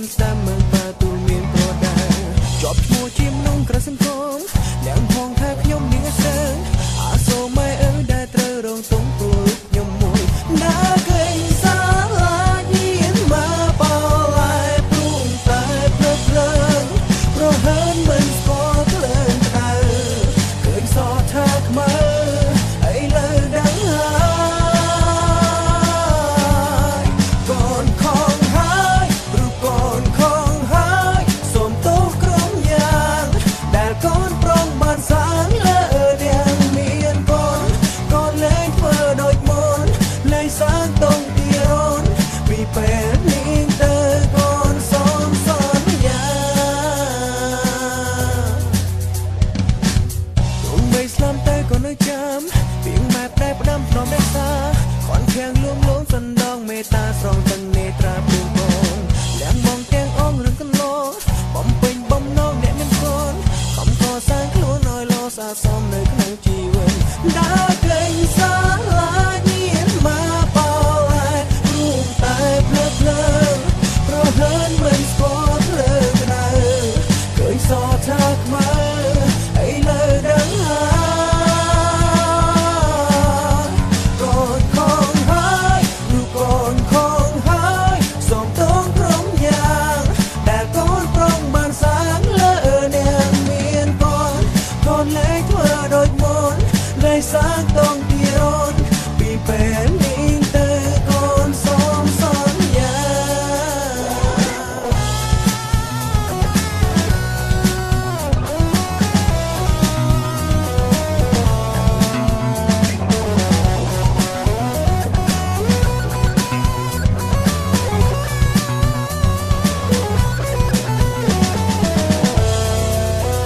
មិនស្ដាំមើលបើទូលមានប្រដែជាប់ឈ្មោះជាមនុស្សក្រសឹងគងទាំងផងថាខ្ញុំនាងស្រើអាសូមម៉ែអើដែលត្រូវរងទងព្រោះខ្ញុំមួយណាគេសាឡាញៀនមកបោឡាយព្រួងតែព្រឹកភ្លើងប្រហើនមិនស្គាល់ក្លឿនក្តៅឃើញសថាខ្មៅអីលើដឹងហើយកូនខងហើយឬកូនខងហើយសូមទោសក្រុមយ៉ាងដែលកូនប្រងបានសាងលើទាំងមានកូនកូនលែងធ្វើដូចមុនលែងសាងតងទីរនពីពេលនេះទៅកូនសូមសន្យាទោះបីស្លាប់តែក៏នៅចាំពីងម៉ែប្រែផ្ដាំផ្នំមេតាខនខាំងលួងលោមសណ្ដងមេតាស្រងទាំងនេត្រាព្រួងកូនលែងបងទាំងអងរឿងកន្លងបំពេញបំណងអ្នកមានកូនខំកសាងខ្លួនឲ្យលោសាសមនៅក្នុងជីវិតដើរកេងសាឡាញៀនមកបោឡាយរូបតែភ្លើភ្លើប្រហើនមិនស្គាល់ភ្លើក្តៅឃើញសថាខ្មៅអីលើដឹងហើយកូនខងហើយឬកូនខងហើយសូមទោសក្រុមយ៉ាងដែលកូនប្រងបានសាងលើអ្នកមានកូនកូនលែងធ្វើដូចមុនលែងសាងតងទីរនពីពេលនេះទៅកូនសូមសន្យា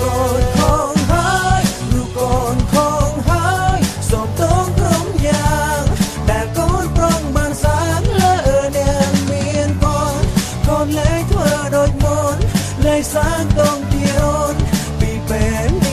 កូនខងហើយឬកូនខងហើយសូមទោសក្រុមយ៉ាងដែលកូនប្រងបានសាងលើអ្នកមានកូនកូនលែងធ្វើដូចមុនលែងសាងតងទីរនពីពេល